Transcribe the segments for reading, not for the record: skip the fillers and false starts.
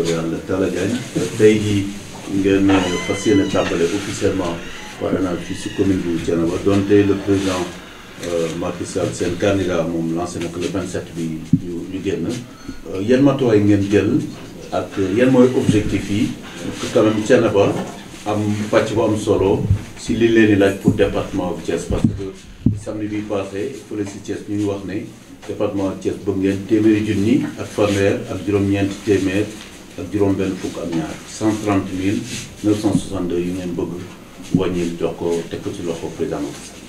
soobee yàlla Talla Diagne tey jii ngeen fas yéene tàmbale officiellement parrainage fii si commune bu Thiénaba donte le président Macky Sall seen candidat moom lancé na ko le 27 bi ñu génn yan matuwaay ngeen jël ak yan mooy objectif yi pour quand même Thiénaba am pàcc bu am solo si li leen di laaj pour département bu Thiès parce que samedi bi passé fële si Thiès ñu ngi wax ne département Thiès bëgg ngeen téeméeri junni ak fanweer ak juróom-ñeenti téeméer ak juróom-benn fukk ak ñaar 130 962 yu ngeen bëgg wàññil jox ko teg ko ci loxo président Macky Sall.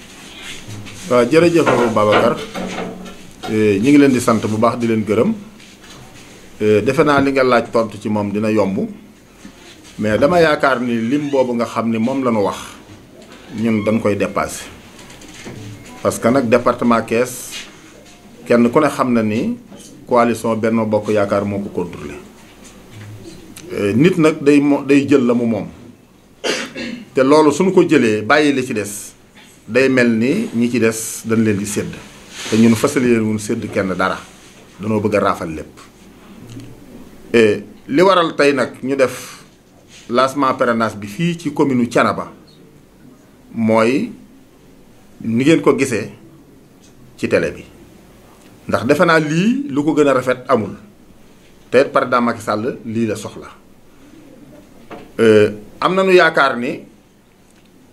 waaw jërëjëf Babacar ñi ngi leen di sant bu baax di leen gërëm defe naa li nga laaj tontu ci moom dina yomb mais dama yaakaar ni lim boobu nga xam ni moom la ñu wax ñun dañ koy dépassé parce que nag département Thiès kenn ku ne xam na ni coalition Benno Bokk Yaakaar moo ko contrôlé nit nag day jël la mu moom te loolu suñu ko jëlee bàyyi li ci des day mel ni ñi ci des dañ leen di sédd te ñun fasale leen wuñ sédd kenn dara danoo bëgg a raafal lépp li waral tey nag ñu def lancement parrainage bi fii ci commune Thiénaba mooy ni ngeen ko gisee ci télé bi ndax defe naa lii lu ko gën a rafet amul te it président Macky Sall lii la soxla am nañu yaakaar ni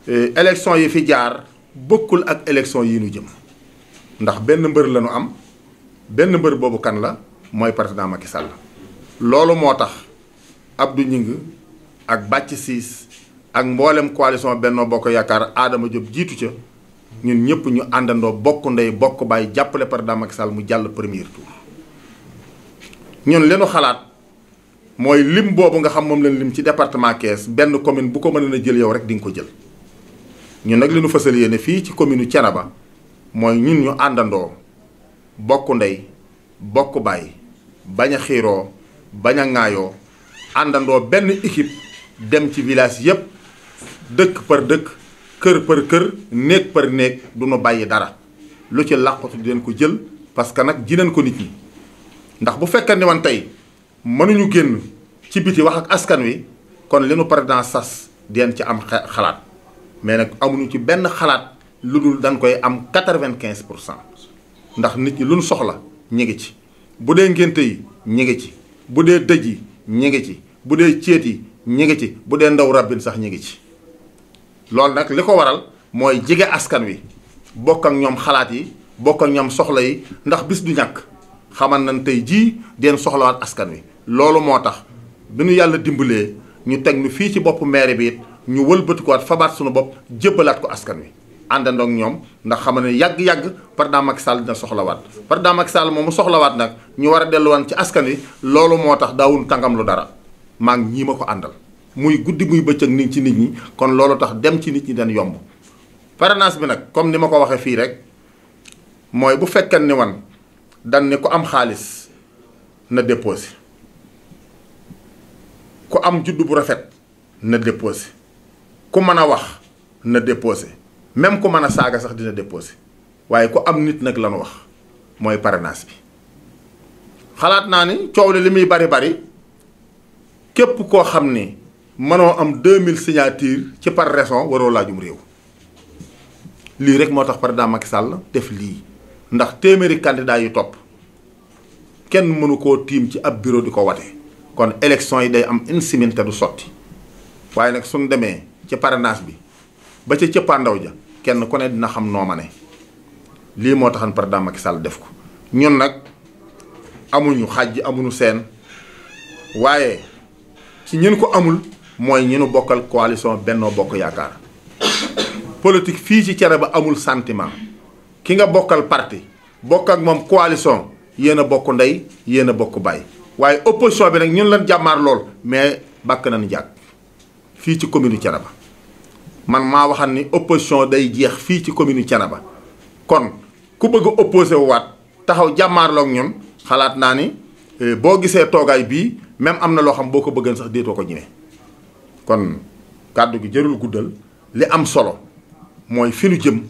élection yi fi jaar bokkul ak élection yi ñu jëm ndax benn mbër la ñu am benn mbër boobu kan la mooy président Macky Sall loolu moo tax Abdou Gningue ak Bathie Ciss ak mboolem coalition Benno Bokk Yaakaar Adama Diop jiitu ca ñun ñëpp ñu àndandoo bokk ndey bokk bàyyi jàppale président Macky Sall mu jàll premier tour ñun li nu xalaat mooy lim boobu nga xam moom lañ lim ci département Thiès benn commune bu ko mën a jël yow rek di nga ko jël ñun nag li nu fësal yéene fii ci commune Thiénaba mooy ñun ñu àndandoo bokk ndey bokk bàyyi bañ a xiiroo bañ a ŋaayoo àndandoo benn équipe dem ci village yépp dëkk par dëkk kër par kër néeg par néeg du nu bàyyi dara lu ci làqatu di leen ko jël parce que nag jineen ko nit ñi ndax bu fekkee ni wan tey mënuñu génn ci biti wax ak askan wi kon li nu président sas den ci am xalaat mais nag amuñu ci benn xalaat lu dul dañ koy am 95% ndax nit ñi lu nu soxla ñi ngi ci bu dee ngénte yi ñi ngi ci bu dee dëj yi ñi ngi ci bu dee céet yi ñi ngi ci bu dee ndaw rabbin sax ñi ngi ci loolu nag li ko waral mooy jege askan wi bokk ak ñoom xalaat yi bokk ak ñoom soxla yi ndax bis du ñàkk xamal nañ tey jii den soxlawaat askan wi loolu moo tax bi nu yàlla dimbalee ñu teg nu fii ci boppu maire bi it ñu wëlbatikuwaat fabaat suñu bopp jébbalaat ko askan wi àndandoo ak ñoom ndax xam ne yàgg-yàgg président Macky Sall dina soxlawaat président Macky Sall moom mu soxlawaat nag ñu war a delluwaan ci askan wi loolu moo tax daawul tàngam lu dara maa ngi ñii ma ko àndal muy guddi muy bëccëg ni ci nit ñi kon loolu tax dem ci nit ñi dañ yomb parrainage bi nag comme ni ma ko waxee fii rek mooy bu fekkee ni wan dan ne ku am xaalis na déposé ku am juddu bu rafet na déposé ku mën a wax na déposé même ku mën a saaga sax dina déposé waaye ku am nit nag lañu wax mooy parrainage bi xalaat naa ni coow li muy bari bari képp koo xam ni mënoo am 2000 signatures ci par raison waroo laajum réew lii rek moo tax président Macky Sall def lii ndax téeméeri candidat yu topp kenn mënu koo tiim ci ab bureau di ko wate kon élection yi day am une semaine te du sotti waaye nag suñ demee ci parrainage bi ba ca cëppaandaw ja kenn ku ne dina xam noo ma ne lii moo taxan président Macky Sall def ko ñun nag amuñu xàjj amuñu seen waaye ci ñun ko amul mooy ñi nu bokkal coalition Benno Bokk Yaakaar politique fii ci Thiénaba amul sentiment ki nga bokkal parti bokk ak moom coalition yéen a bokk ndey yéen a bokk baay waaye opposition bi nag ñun lan jàmmaar lool mais bàkk nañu jàkk fii ci commune Thiénaba man maa waxan ni opposition day jeex fii ci commune Thiénaba kon ku bëgg a opposé wu waat taxaw jàmmaarloog ñun xalaat naa ni boo gisee toogaay bii même am na loo xam boo ko bëggeen sax déetoo ko ñëwee kon kàddu gi jërul guddal li am solo mooy fi nu jëm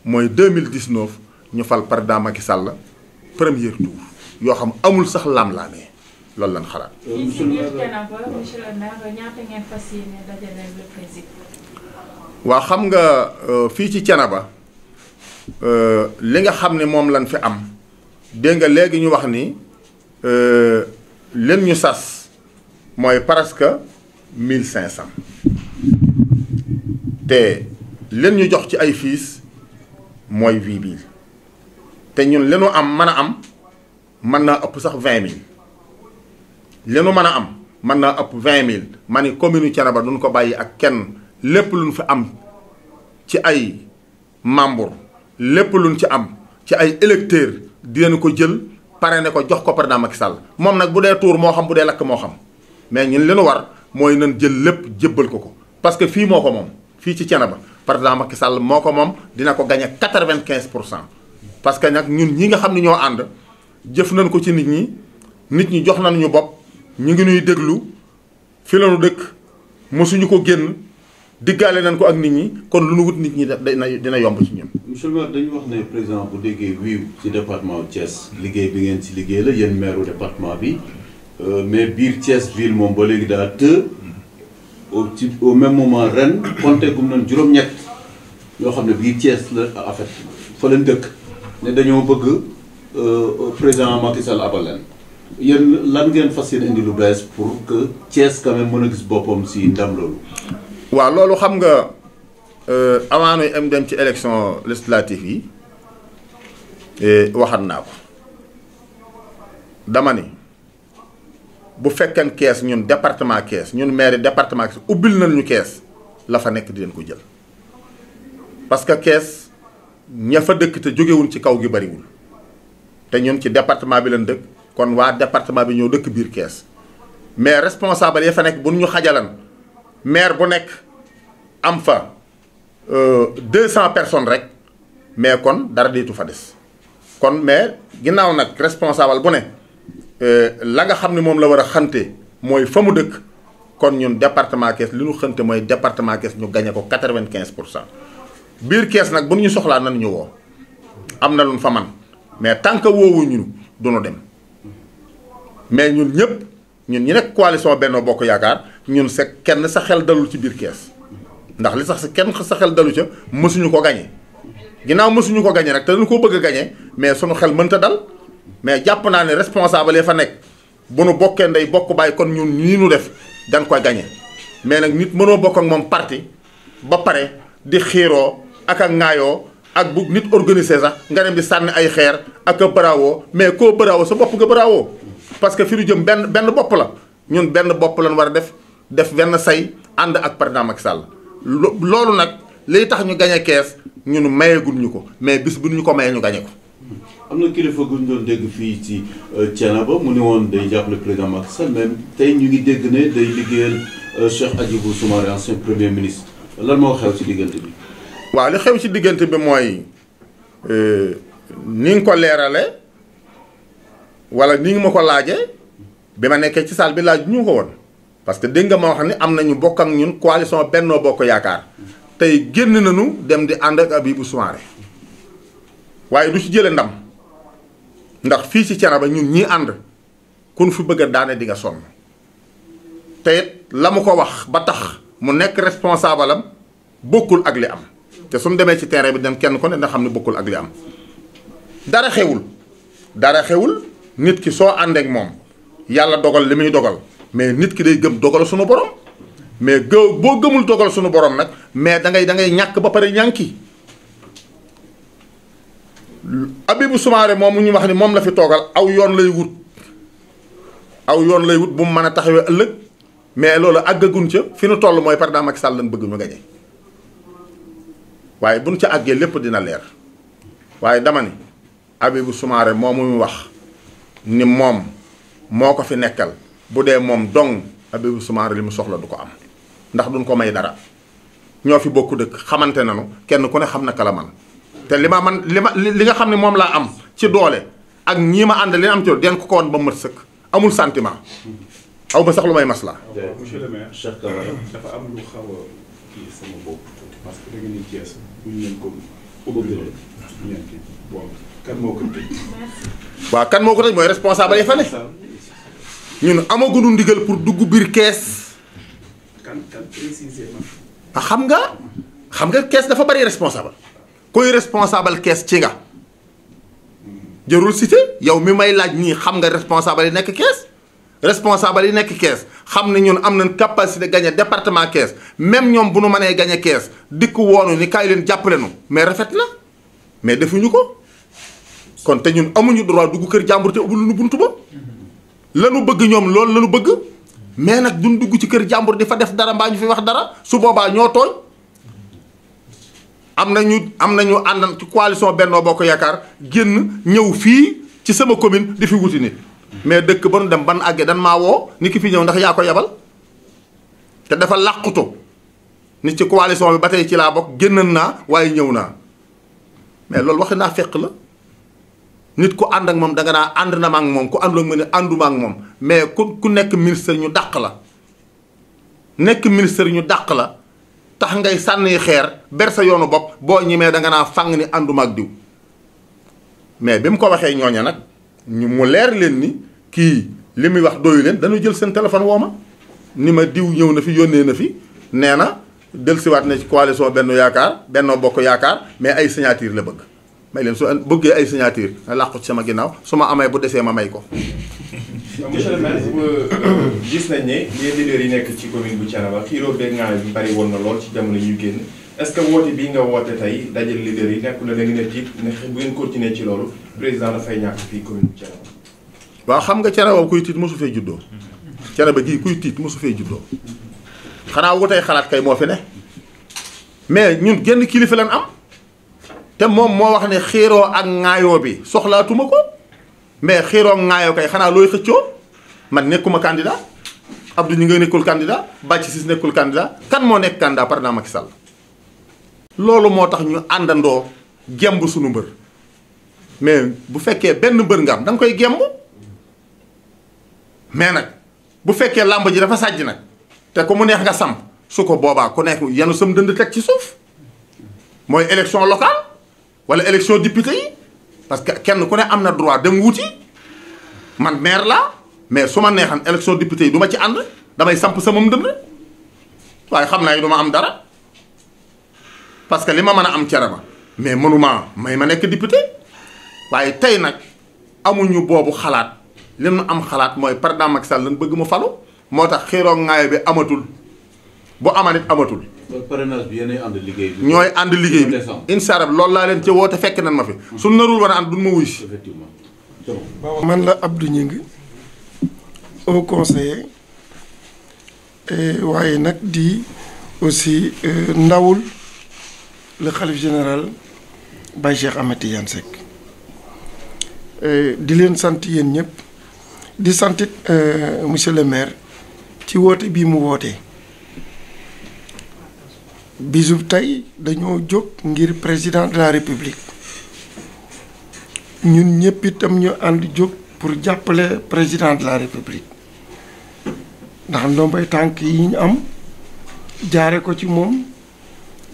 mooy 2019 ñu fal président Macky Sall premier tour yoo xam amul sax lam-laamee loolu lañ xalaat. fii si biir Thiénaba monsieur le maire ñaata ngeen fas yéene dajale le président. waa xam nga fii ci Thiénaba li nga xam ne moom lañ fi am dégg nga léegi ñu wax ni leen ñu sas mooy presque 1500 te leen ñu jox ci ay fiis mooy 8000 te ñun li nu am mën a am mën naa ëpp sax 20000 li nu mën a am mën naa ëpp 20000 ma ni commune Thiénaba duñ ko bàyyi ak kenn lépp luñ fi am ci ay membre lépp luñ ci am ci ay électeurs dinañ ko jël parrainé ko jox ko président Macky Sall moom nag bu dee tuur moo xam bu dee lakk moo xam mais ñun li nu war mooy nañ jël lépp jébbal ko parce que fii moo ko moom fii ci Thiénaba président Macky Sall moo ko moom dina ko gagné 95%. parce que nag ñun ñi nga xam ne ñoo ànd jëf nañ ko ci nit ñi jox nañ ñu bopp ñu ngi nuy déglu fi la nu dëkk mosuñu ko génn diggaale nañ ko ak nit ñi kon lu nu wut nit ñi dina yomb ci ñun. monsieur le maire dañu wax ne président bu déggee wiiw ci département Thiès liggéey bi ngeen ci liggéey la yéen maire département bi mais biir Thiès ville moom ba léegi daa të au même moment ren compté gum nañ juróom-ñett yoo xam ne biir Thiès la en fait fa leen dëkk ne dañoo bëgg président Macky Sall abal leen yéen lan ngeen fas yéene indi lu bees pour que Thiès quand même mën a gis boppam si ndam loolu. waaw loolu xam nga avant nuy am dem ci élection législative yi waxat naa ko dama ni bu fekkeen Kees ñun département Kees ñun maire département Kees ubbil nañ ñu Kees la fa nekk di leen ko jël parce que Kees ña fa dëkk te jógewuñ ci kaw gi bariwul te ñun ci département bi leen dëkk kon waa département bi ñoo dëkk biir Kees mais responsable ya fa nekk bu ñu xajalan maire bu nekk am fa 200 personnes rek mais kon dara diitu fa des kon mais ginnaaw nag responsable bu ne la nga xam ne moom la war a xante mooy fa mu dëkk kon ñun département Kees li ñu xante mooy département Kees ñu gagné ko 95%. biir Kees nag bu ñu soxlaa nan ñu woo am na lu fa man mais tant que woowuñu du ñu dem mais ñun ñëpp ñun ñi nekk coalition Benno Bokk Yaakaar ñun sa kenn sa xel dalul ci biir Kees ndax li sax sa kenn sa xel dalu ca mësuñu ko gañe ginnaaw mësuñu ko gañe nag te dañu ko bëgg a gañe mais sunu xel mënta dal mais jàpp naa ne responsable yi fa nekk bu nu bokkee ndey bokk bàyyi kon ñun nii nu def dañ koy gañe mais nag nit mënoo bokk ak moom parti ba pare di xiiroo ak a ŋaayoo ak bu nit organisé sax nga dem di sànni ay xeer ak a baraawoo mais koo baraawoo sa bopp nga baraawoo parce que fi ñu jëm benn bopp la ñun benn bopp lañ war a def benn say ànd ak président Macky Sall loolu nag liy tax ñu gañe Kees ñun mayeegul ñu ko mais bis bu ñu ko mayee ñu gañe ko. am na kilifa gu ñu doon dégg fii ci Thiénaba mu ni woon day jàppale président Macky Sall même tey ñu ngi dégg ne day liggéeyal Cheikh Hadjibou Soumaré ancien premier ministre lan moo xew ci diggante bi. waaw li xew ci diggante bi mooy ni nga ko leerale wala ni nga ma ko laajee bi ma nekkee ci salle bi laaj ñu ko woon parce que dégg nga ma wax ni am nañu bokk ak ñun coalition Benno Bokk Yaakaar tey génn nañu dem di ànd ak Hadjibou Soumaré waaye du ci jële ndam ndax fii ci Thiénaba ñun ñii ànd kun fi bëgg a daane di nga sonn te it la mu ko wax ba tax mu nekk responsable am bokkul ak li am te suñu demee ci terrain bi dem kenn ko ne nga xam ne bokkul ak li am dara xewul nit ki soo àndeek moom yàlla dogal li muy dogal mais nit ki day gëm dogal suñu borom mais boo gëmul dogal suñu borom nag mais da ngay ñàkk ba pare ñànki Hadjibou Soumaré moom mu ñu wax ni moom la fi toogal aw yoon lay wut bu mu mën a taxawee ëllëg mais loolu àggagun ca fi nu toll mooy président Macky Sall lañ bëgg ñu gañe waaye buñ ca àggee lépp dina leer waaye dama ni Hadjibou Soumaré moom mu wax ni moom moo ko fi nekkal bu dee moom dong Hadjibou Soumaré li mu soxla du ko am ndax duñ ko may dara ñoo fi bokku dëkk xamante nanu kenn ku ne xam na kala man te li nga xam ne moom laa am ci doole ak ñii ma ànd li am ci den ko woon ba mët sëkk amul sentiment aw ma sax lu may maslaa. monsieur le maire Cheikh Camara dafa am lu xaw a kii sama bopp parce que da nga ni Thiès bu ñu leen ko ubbi bon kan moo ko tëj. waaw kan moo ko tëj mooy responsable yi fa ne. ñun amaguñu ndigal pour dugg biir kees. kan précisément. xam nga kees dafa bari responsable koy responsable kees ci nga jërul cité yow mi may laaj nii xam nga responsable yi nekk kees responsable yi nekk kees xam ne ñun am nañ capacité gagner département kees même ñoom bu nu mënee gagner kees dikk woonu ni kaay leen jàppale nu mais rafet na mais defuñu ko kon te ñun amuñu droit dugg kër jàmbur te ubbi lu buntu ba lanu bëgg ñoom loolu lanu bëgg mais nag duñ dugg ci kër jàmbur di fa def dara mbaa ñu fi wax dara su boobaa ñoo tooñ. am nañu àndan ci coalition Benno Bokk Yaakaar génn ñëw fii ci sama commune di fi wuti nit mais dëkk ba nu dem ban àggee dan maa woo ni ki fi ñëw ndax yaa ko yebal te dafa làqutu nit ci coalition bi ba tey ci laa bokk génnan naa waaye ñëw naa mais loolu waxi naa fekk la nit ku ànd ak moom danga naa ànd na ma ak moom ku àndul ak ma ne ànduma ak moom mais ku nekk ministre ñu dàq la nekk ministre ñu dàq la tax ngay sànni xeer ber sa yoonu bopp boo ñemee danga naa fàng ni ànduma ak diw mais bi mu ko waxee ñooña nag ñu mu leer leen ni kii li muy wax doyu leen dañu jël seen téléphone woo ma ni ma diw ñëw na fi yónnee na fi nee na dellusiwaat na ci coalition Benno Bokk Yaakaar mais ay signature la bëgg may leen su bëggee ay signature na làqu ci sama ginnaaw su ma amee bu desee ma may ko. monsieur le maire gis nañ ne les leaders yi nekk ci commune bu Thiénaba xiiroo beeg ngaay bi bari woon na lool ci jamono ñu génn est-ce que woote bii nga woote tey dajale leaders yi nekku na da ngeen a tiit ne bu ngeen continuer ci loolu président dafay ñàkk fii commune bu Thiénaba. waaw xam nga Thiénaba kuy tiit mosu fee juddoo Thiénaba gii kuy tiit mosu fee juddoo xanaa wutay xalaat kay moo fi ne mais ñun genn kilifa lan am te moom moo wax ne xiiroo ak ŋaayoo bi soxlaatuma ko. mais xiiroo ŋaayoo kay xanaa looy xëccoo man nekkuma candidat Abdou ñu nga nekkul candidat Bathie Ciss nekkul candidat kan moo nekk candidat président Macky Sall loolu moo tax ñu àndandoo gemb suñu mbër mais bu fekkee benn mbër nga am da nga koy gemb mais nag bu fekkee làmb ji dafa sàjj nag te ku mu neex nga samp su ko boobaa ku nekk yanu sam dënd teg ci suuf mooy élection locale wala élection député yi parce que kenn ku ne am na droit dem wuti man maire laa mais su ma neexan élection député yi du ma ci ànd damay samp sama ndënd waaye xam naa yi du ma am dara parce que li ma mën a am Thiénaba mais mënuma may ma nekk député waaye tey nag amuñu boobu xalaat li nu am xalaat mooy président Macky Sall lan bëgg mu falu moo tax xiiroo ŋaayo bi amatul bu amanit amatul. parrainage bi yéenay ànd liggéey bi. ñooy ànd liggéey bi incha allah loolu laa leen ci woote fekk nan ma fi. su narul war a ànd duñ ma wuy si. effectivement. man la Abdou Gningue au conseiller waaye nag di aussi ndawul le khalife général Baye Cheikh Ahmed Tidiane Seck di leen sant yéen ñëpp di santit monsieur le maire ci woote bii mu wootee. bisub tey dañoo jóg ngir président de la république ñun ñëpp itam ñu ànd jóg pour jàppale président de la république ndax ndombay tànk yi ñu am jaare ko ci moom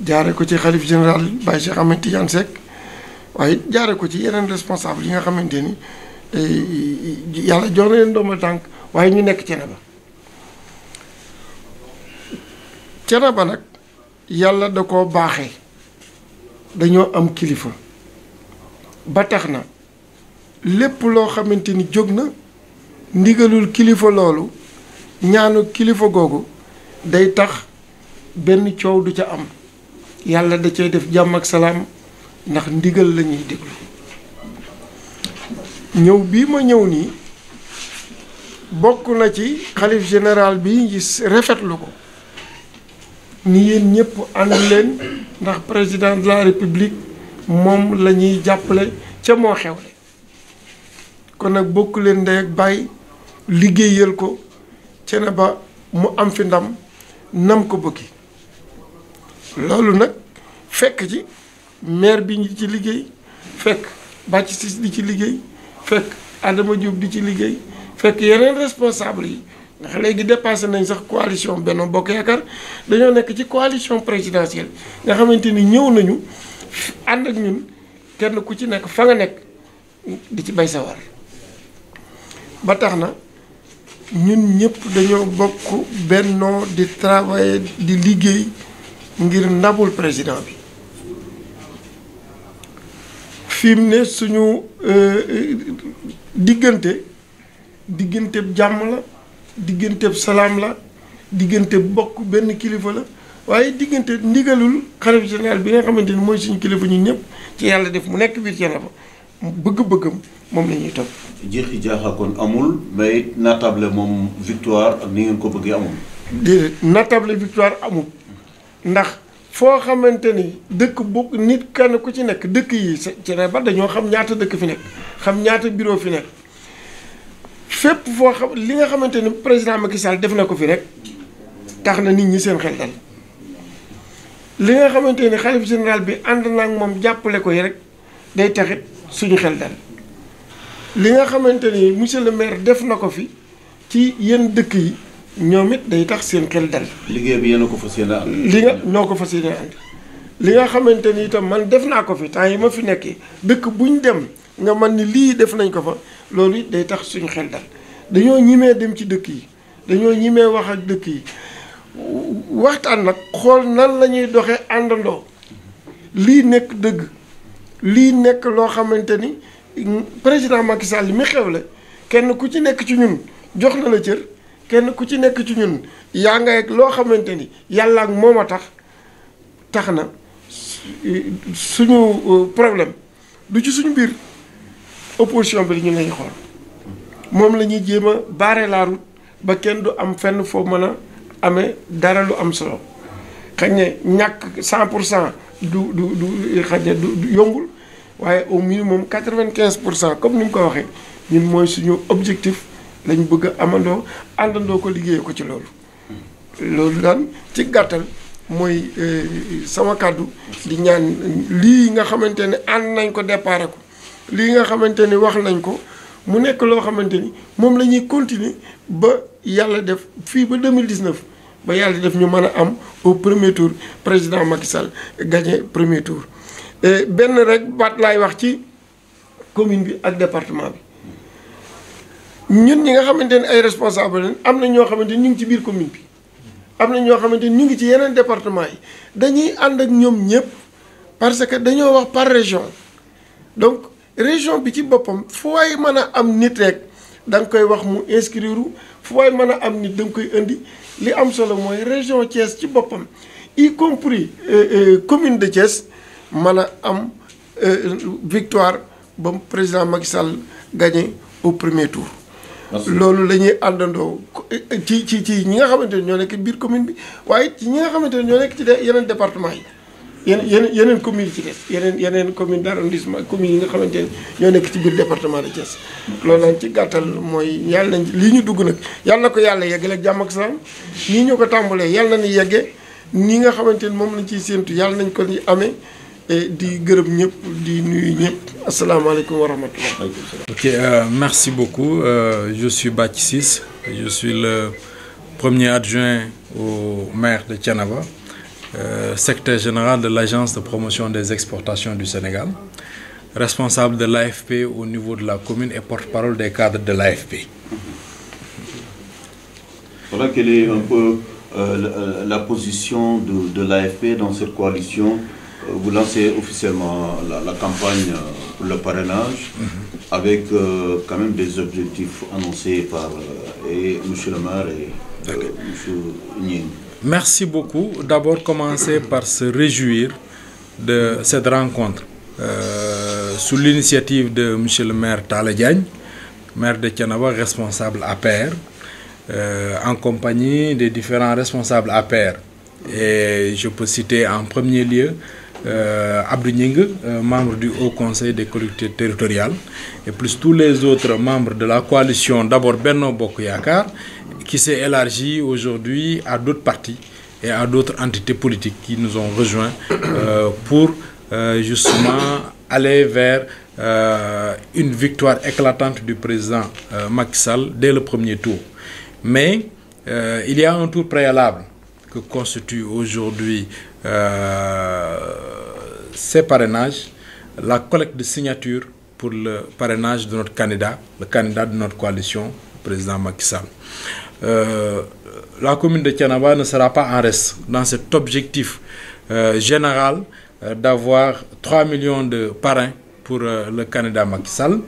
jaare ko ci xalif général Baye Cheikh Ahmed Tidiane Seck waaye jaare ko ci yeneen responsable yi nga xamante ni yàlla jox na leen ndombay tànk waaye ñu nekk Thiénaba nag yàlla da koo baaxee dañoo am kilifa ba tax na lépp loo xamante ni jóg na ndigalul kilifa loolu ñaanu kilifa googu day tax benn coow du ca am yàlla da cay def jàmm ak salaam ndax ndigal la ñuy déglu ñëw bii ma ñëw nii bokk na ci xalif général bi ngi rafetlu ko ni yéen ñëpp ànd leen ndax président de la république moom la ñuy jàppale ca moo xewle kon nag bokk leen ndey ak bàyyi liggéeyal ko Thiénaba mu am fi ndam nam ko bëggi loolu nag fekk ci maire bi ñu ci liggéey fekk Bathie Ciss di ci liggéey fekk Adama Diop di ci liggéey fekk yeneen responsable yi ndax léegi dépassé nañ sax coalition Benno Bokk Yaakaar dañoo nekk ci coalition présidentielle nga xamante ni ñëw nañu ànd ak ñun kenn ku ci nekk fa nga nekk di ci bay sa war ba tax na ñun ñëpp dañoo bokk bennoo di travailler di liggéey ngir ndabul président bi fi mu ne suñu diggante jàmm la diggante salaam la diggante bokk benn kilifa la waaye diggante ndigalul xalif général bi nga xamante ni mooy suñu kilifa ñun ñëpp ci yàlla def mu nekk biir Thiénaba bëgg-bëggam moom la ñuy topp. jeexi jaaxa kon amul mais natable moom victoire ak ni ngeen ko bëggee amul. déedéet natable victoire amul ndax foo xamante ni dëkk bu nit kenn ku ci nekk dëkk yi Thiénaba dañoo xam ñaata dëkk fi nekk xam ñaata bureau fi nekk fépp foo xam li nga xamante ni président Macky Sall def na ko fi rek tax na nit ñi seen xel dal li nga xamante ni xalif général bi ànd na ak moom jàppale ko yi rek day taxit suñu xel dal li nga xamante ni monsieur le maire def na ko fi ci yenn dëkk yi ñoom it day tax seen xel dal. liggéey bi yéen a ko fas yéene ànd. li nga ñoo ko fas yéene ànd li nga xamante ni itam man def naa ko fi temps yi ma fi nekkee dëkk buñ dem nga man ni lii def nañ ko fa loolu it day tax suñu xel dal dañoo ñimee dem ci dëkk yi dañoo ñimee wax ak dëkk yi waxtaan nag xool nan la ñuy doxee àndandoo lii nekk dëgg lii nekk loo xamante ni président Macky Sall mi xewle kenn ku ci nekk ci ñun jox na la cër kenn ku ci nekk ci ñun yaa nga ak loo xamante ni yàlla ak moom a tax na suñu problème du ci suñu biir opposition bi ñu lañuy xool moom la ñuy jéem a barrer la route ba kenn du am fenn foo mën a amee dara lu am solo xëy na ñàkk 100% du xëy na du yombul waaye au minimum 95% comme ni mu ko waxee ñun mooy suñu objectif lañ bëgg a amandoo àndandoo ko liggéeyee ko ci loolu. loolu daan ci gàttal mooy sama kàddu di ñaan lii nga xamante ne ànd nañ ko déparé ko lii nga xamante ni wax nañ ko mu nekk loo xamante ni moom la ñuy continuer ba yàlla def fii ba 2019 ba yàlla def ñu mën a am au premier tour président Macky Sall gagné premier tour. benn rek baat laay wax ci commune bi ak département bi ñun ñi nga xamante ne ay responsable lañ am na ñoo xamante ni ñu ngi ci biir commune bi am na ñoo xamante ni ñu ngi ci yeneen département yi dañuy ànd ak ñoom ñëpp parce que dañoo wax par région donc région bi ci boppam fu waay mën a am nit rek da nga koy wax mu inscrire fu waay mën a am nit da nga koy indi li am solo mooy région Thiès ci boppam y compris commune de Thiès mën a am victoire ba président Macky Sall gagné au premier tour. loolu la ñuy àndandoo ci ñi nga xamante ne ñoo nekk biir commune bi waaye ci ñi nga xamante ne ñoo nekk ci yeneen département yi yeneen communes yi ci des yeneen commune d'arrondissement communes yi nga xamante ne ñoo nekk ci biir département de Thiès. loolu lañ ci gàttal mooy yàlla nañ lii ñu dugg nag yàlla na ko yàlla yeggale ak jàmm ak salaam nii ñu ko tàmbalee yàlla na ni yeggee nii nga xamante ne moom lañ ciy séentu yàlla nañ ko ni amee. di gërëm ñëpp di nuyu ñëpp asalaamaaleykum wa rahmatullah. Ok, merci beaucoup. Je suis Bathie Ciss. Je suis le premier adjoint au maire de Thiénaba, secrétaire général de l'agence de promotion des exportations du Sénégal, responsable de l'AFP au niveau de la commune et porte-parole des cadres de l'AFP. Voilà quelle est un peu la position de l'AFP dans cette coalition. Vous lancez officiellement la campagne pour le parrainage avec quand même des objectifs annoncés par M. le maire et M. Nying. Merci beaucoup. D'abord, commencer par se réjouir de cette rencontre sous l'initiative de M. le maire Talla Diagne, maire de Thiénaba, responsable APR, en compagnie des différents responsables APR. Et je peux citer en premier lieu Abdou Nying, membre du Haut Conseil des collectivités territoriales, et plus tous les autres membres de la coalition, d'abord Benno Bokk Yakaar, qui s'est élargi aujourd'hui à d'autres partis et à d'autres entités politiques qui nous ont rejoints pour justement aller vers une victoire éclatante du président Macky Sall dès le premier tour. Mais il y a un tour préalable que constitue aujourd'hui ces parrainages, la collecte de signatures pour le parrainage de notre candidat, le candidat de notre coalition, président Macky Sall. La commune de Thiénaba ne sera pas en reste dans cet objectif général d'avoir 3 millions de parrains pour le candidat Macky Sall.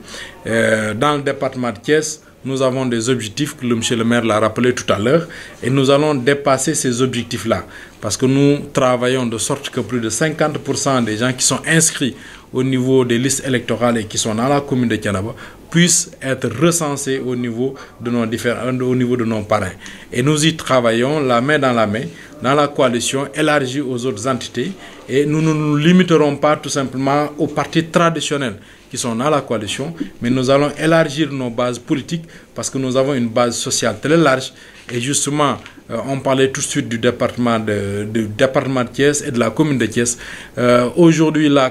Dans le département de Thiès, nous avons des objectifs que monsieur le maire l'a rappelé tout à l'heure et nous allons dépasser ces objectifs-là parce que nous travaillons de sorte que plus de 50% des gens qui sont inscrits au niveau des listes électorales et qui sont dans la commune de Thiénaba puissent être recensés au niveau de nos parrains. Et nous y travaillons la main dans la coalition élargie aux autres entités et nous ne nous limiterons pas tout simplement aux partis traditionnels qui sont dans la coalition, mais nous allons élargir nos bases politiques parce que nous avons une base sociale très large et justement on parlait tout de suite du département de Thiès et de la commune de Thiès. Aujourd'hui la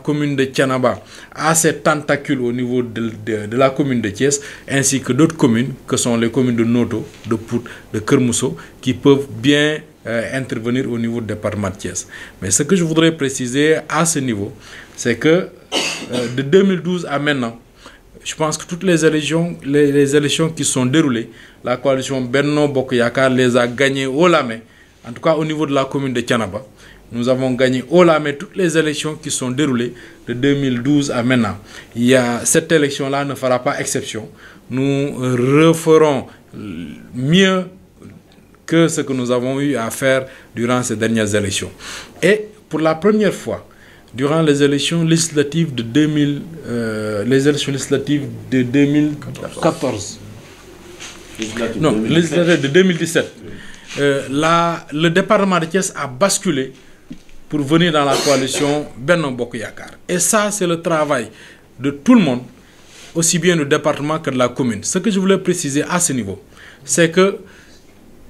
commune de Thiénaba a ses tentacules au niveau de la commune de Thiès ainsi que d'autres communes que sont les communes de Noto, de Pout, de Keur Mousso qui peuvent bien intervenir au niveau du département de Thiès. Mais ce que je voudrais préciser à ce niveau, c'est que de 2012 à maintenant, je pense que toutes les élections qui sont déroulées, la coalition Benno Bokk Yakaar les a gagnées haut la main. En tout cas au niveau de la commune de Thiénaba, nous avons gagné haut la main toutes les élections qui sont déroulées de 2012 à maintenant. Cette élection-là ne fera pas exception. Nous referons mieux que ce que nous avons eu à faire durant ces dernières élections. Et pour la première fois, durant les élections législatives de 2014, non, législatives de 2017, le département de Thiès a basculé pour venir dans la coalition Benno Bokk Yakaar. Et ça, c'est le travail de tout le monde, aussi bien du département que de la commune. Ce que je voulais préciser à ce niveau, c'est que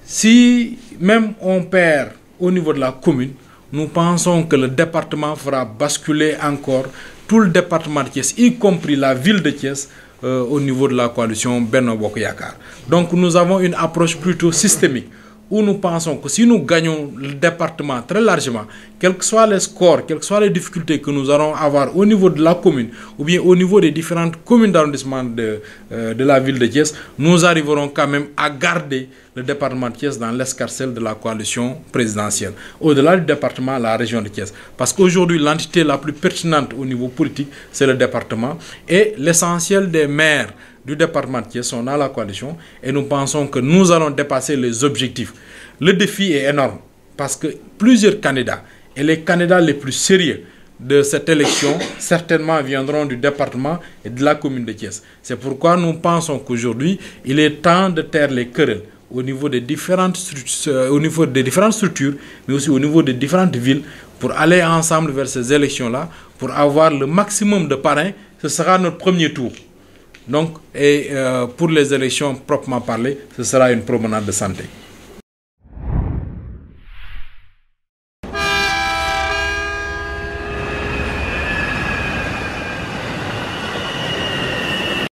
si même on perd au niveau de la commune, nous pensons que le département fera basculer encore tout le département de Thiès, y compris la ville de Thiès, au niveau de la coalition Benno Bokk Yakaar. Donc nous avons une approche plutôt systémique, où nous pensons que si nous gagnons le département très largement, quels que soient les scores, quelles que soient les difficultés que nous allons avoir au niveau de la commune, ou bien au niveau des différentes communes d'arrondissement de la ville de Thiès, nous arriverons quand même à garder le département de Thiès dans l'escarcelle de la coalition présidentielle. Au-delà du département, la région de Thiès. Parce qu'aujourd'hui, l'entité la plus pertinente au niveau politique, c'est le département. Et l'essentiel des maires du département de Thiès sont dans la coalition. Et nous pensons que nous allons dépasser les objectifs. Le défi est énorme. Parce que plusieurs candidats, et les candidats les plus sérieux de cette élection, certainement viendront du département et de la commune de Thiès. C'est pourquoi nous pensons qu'aujourd'hui, il est temps de taire les querelles au niveau des différentes structures, mais aussi au niveau des différentes villes, pour aller ensemble vers ces élections-là, pour avoir le maximum de parrains. Ce sera notre premier tour. Donc, pour les élections proprement parlées, ce sera une promenade de santé.